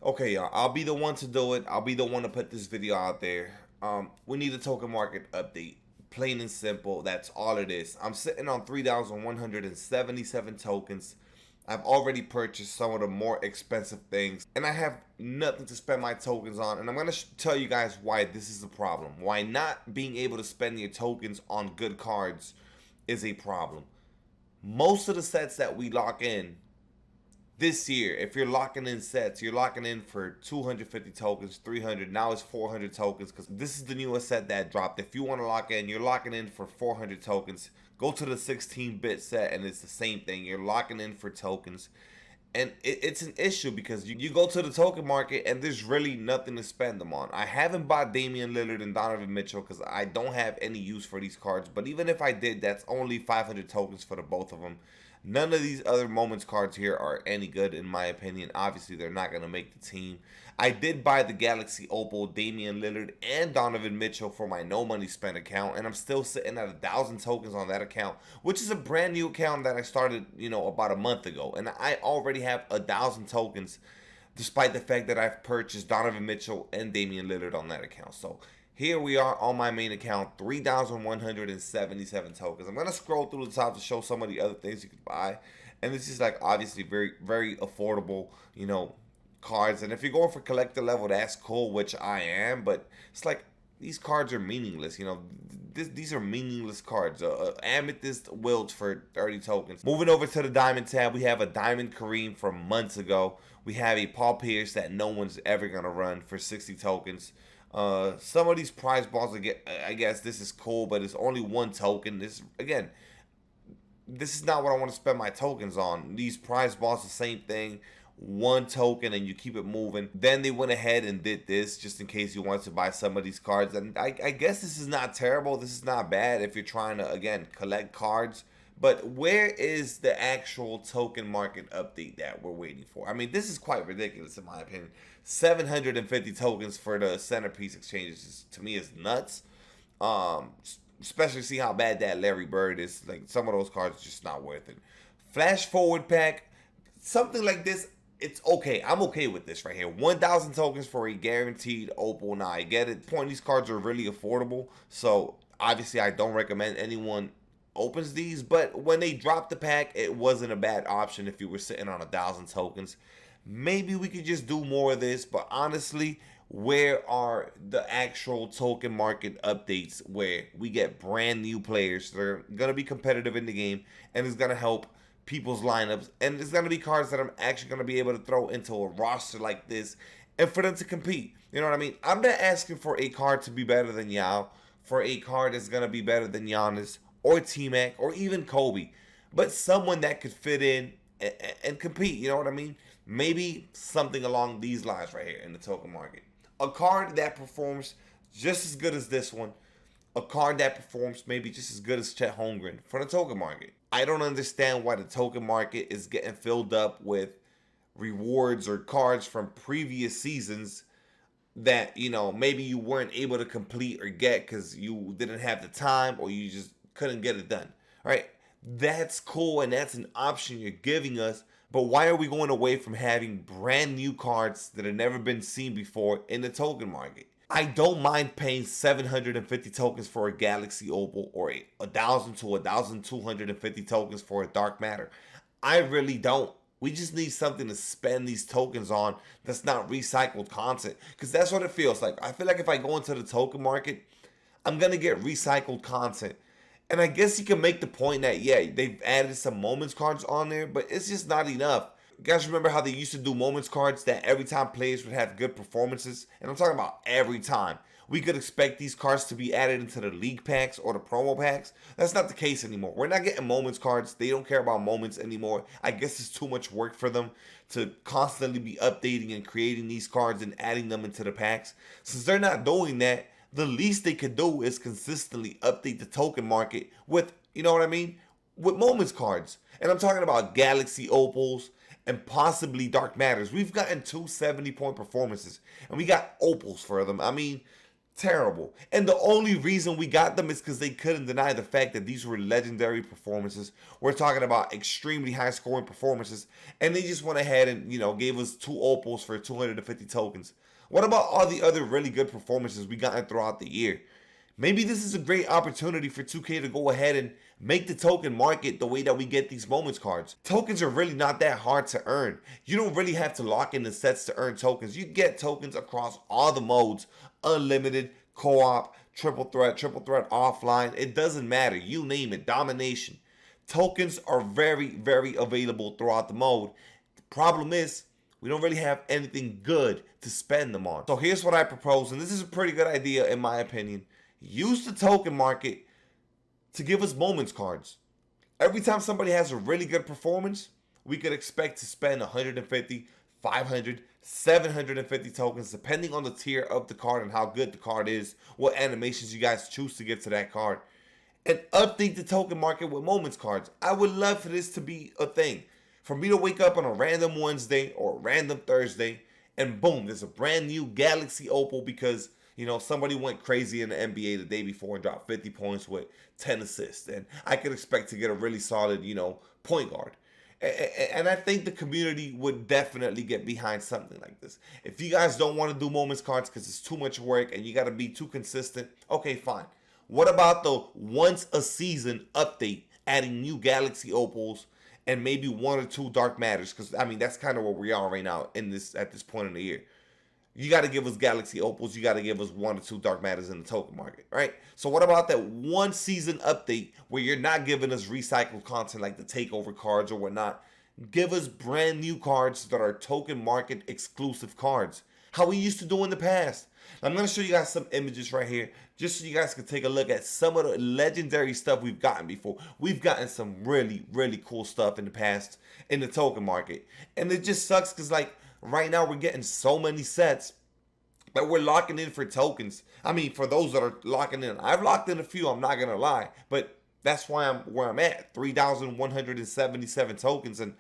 Okay, y'all, I'll be the one to do it. I'll be the one to put this video out there. We need a token market update. Plain and simple, that's all it is. I'm sitting on 3,177 tokens. I've already purchased some of the more expensive things, and I have nothing to spend my tokens on. And I'm going to tell you guys why this is a problem. Why not being able to spend your tokens on good cards is a problem. Most of the sets that we lock in this year, if you're locking in sets, you're locking in for 250 tokens, 300, now it's 400 tokens, because this is the newest set that dropped. If you want to lock in, you're locking in for 400 tokens. Go to the 16-bit set and it's the same thing. You're locking in for tokens. And it's an issue because you go to the token market and there's really nothing to spend them on. I haven't bought Damian Lillard and Donovan Mitchell because I don't have any use for these cards. But even if I did, that's only 500 tokens for the both of them. None of these other moments cards here are any good in my opinion. Obviously, they're not going to make the team. I did buy the Galaxy Opal, Damian Lillard, and Donovan Mitchell for my no money spent account, and I'm still sitting at 1,000 tokens on that account, which is a brand new account that I started, about a month ago, and I already have 1,000 tokens, despite the fact that I've purchased Donovan Mitchell and Damian Lillard on that account. So here we are on my main account, 3,177 tokens. I'm going to scroll through the top to show some of the other things you could buy. And this is like obviously very, very affordable, cards. And if you're going for collector level, that's cool, which I am. But it's like these cards are meaningless. These are meaningless cards. Amethyst Wilt for 30 tokens. Moving over to the Diamond tab, we have a Diamond Kareem from months ago. We have a Paul Pierce that no one's ever going to run for 60 tokens. Some of these prize balls, I guess this is cool, but it's only one token. This is not what I want to spend my tokens on. These prize balls, the same thing, one token and you keep it moving. Then they went ahead and did this just in case you wanted to buy some of these cards. And I guess this is not terrible. This is not bad if you're trying to, again, collect cards. But where is the actual token market update that we're waiting for? I mean, this is quite ridiculous in my opinion. 750 tokens for the centerpiece exchanges, to me, is nuts. Especially see how bad that Larry Bird is. Like, some of those cards are just not worth it. Flash forward pack, something like this, it's okay. I'm okay with this right here. 1,000 tokens for a guaranteed opal. Now, I get it. These cards are really affordable. So, obviously, I don't recommend anyone opens these. But when they dropped the pack, it wasn't a bad option if you were sitting on 1,000 tokens. Maybe we could just do more of this. But honestly, where are the actual token market updates where we get brand new players that are going to be competitive in the game and it's going to help people's lineups, and it's going to be cards that I'm actually going to be able to throw into a roster like this and for them to compete? You know what I mean? I'm not asking for a card to be better than Yao, for a card that's going to be better than Giannis or T-Mac or even Kobe, but someone that could fit in and compete. You know what I mean? Maybe something along these lines right here in the token market. A card that performs just as good as this one. A card that performs maybe just as good as Chet Holmgren for the token market. I don't understand why the token market is getting filled up with rewards or cards from previous seasons that, maybe you weren't able to complete or get because you didn't have the time or you just couldn't get it done. All right, that's cool and that's an option you're giving us. But why are we going away from having brand new cards that have never been seen before in the token market? I don't mind paying 750 tokens for a Galaxy Opal or 1,000 to 1,250 tokens for a Dark Matter. I really don't. We just need something to spend these tokens on that's not recycled content, because that's what it feels like. I feel like if I go into the token market, I'm going to get recycled content. And I guess you can make the point that, yeah, they've added some moments cards on there, but it's just not enough. You guys remember how they used to do moments cards that every time players would have good performances? And I'm talking about every time. We could expect these cards to be added into the league packs or the promo packs. That's not the case anymore. We're not getting moments cards. They don't care about moments anymore. I guess it's too much work for them to constantly be updating and creating these cards and adding them into the packs. Since they're not doing that, the least they could do is consistently update the token market with, with moments cards. And I'm talking about Galaxy Opals and possibly Dark Matters. We've gotten 270-point performances and we got Opals for them. I mean, Terrible. And the only reason we got them is because they couldn't deny the fact that these were legendary performances. We're talking about extremely high scoring performances. And they just went ahead and, gave us 2 opals for 250 tokens. What about all the other really good performances we gotten throughout the year? Maybe this is a great opportunity for 2K to go ahead and make the token market the way that we get these moments cards. Tokens are really not that hard to earn. You don't really have to lock in the sets to earn tokens. You get tokens across all the modes, unlimited, co-op, triple threat offline. It doesn't matter. You name it, domination. Tokens are very, very available throughout the mode. The problem is, we don't really have anything good to spend them on. So here's what I propose, and this is a pretty good idea in my opinion. Use the token market to give us moments cards. Every time somebody has a really good performance, we could expect to spend 150, 500, 750 tokens, depending on the tier of the card and how good the card is, what animations you guys choose to give to that card, and update the token market with moments cards. I would love for this to be a thing. For me to wake up on a random Wednesday or a random Thursday, and boom, there's a brand new Galaxy Opal because somebody went crazy in the NBA the day before and dropped 50 points with 10 assists. And I could expect to get a really solid, point guard. And I think the community would definitely get behind something like this. If you guys don't want to do moments cards because it's too much work and you got to be too consistent, okay, fine. What about the once a season update, adding new Galaxy Opals and maybe 1 or 2 Dark Matters? Because, that's kind of where we are right now at this point in the year. You got to give us Galaxy Opals. You got to give us 1 or 2 Dark Matters in the token market, right? So what about that 1 season update where you're not giving us recycled content like the takeover cards or whatnot? Give us brand new cards that are token market exclusive cards, how we used to do in the past. I'm going to show you guys some images right here just so you guys can take a look at some of the legendary stuff we've gotten before. We've gotten some really, really cool stuff in the past in the token market. And it just sucks because, right now we're getting so many sets that we're locking in for tokens. For those that are locking in, I've locked in a few, I'm not gonna lie, but that's why I'm where I'm at, 3,177 tokens, and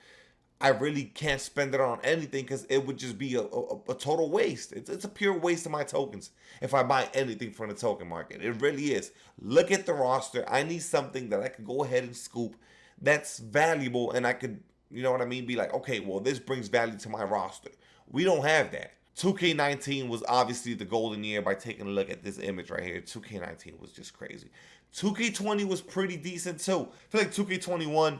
I really can't spend it on anything because it would just be a total waste. It's a pure waste of my tokens if I buy anything from the token market. It really is. Look at the roster. I need something that I could go ahead and scoop that's valuable, and I could, be like, okay, well, this brings value to my roster. We don't have that. 2K19 was obviously the golden year by taking a look at this image right here. 2K19 was just crazy. 2K20 was pretty decent too. I feel like 2K21,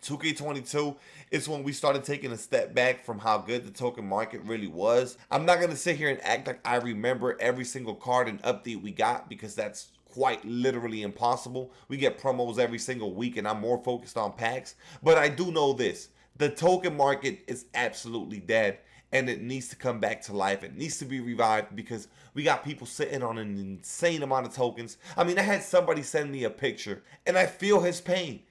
2K22 is when we started taking a step back from how good the token market really was. I'm not going to sit here and act like I remember every single card and update we got because that's quite literally impossible. We get promos every single week and I'm more focused on packs. But I do know this. The token market is absolutely dead and it needs to come back to life. It needs to be revived because we got people sitting on an insane amount of tokens. I had somebody send me a picture and I feel his pain.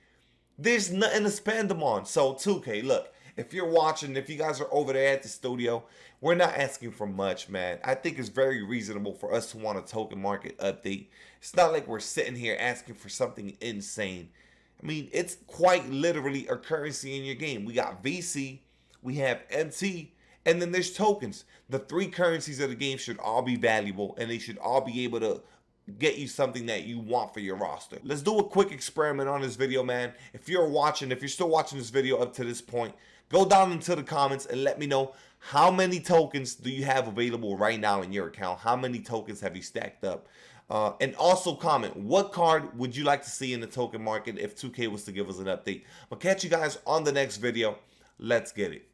There's nothing to spend them on. So 2K, look, if you're watching, if you guys are over there at the studio, we're not asking for much, man. I think it's very reasonable for us to want a token market update. It's not like we're sitting here asking for something insane. It's quite literally a currency in your game. We got VC, we have MT, and then there's tokens. The 3 currencies of the game should all be valuable, and they should all be able to get you something that you want for your roster. Let's do a quick experiment on this video, man. If you're still watching this video up to this point, go down into the comments and let me know how many tokens do you have available right now in your account. How many tokens have you stacked up? And also comment, what card would you like to see in the token market if 2K was to give us an update? I'll catch you guys on the next video. Let's get it.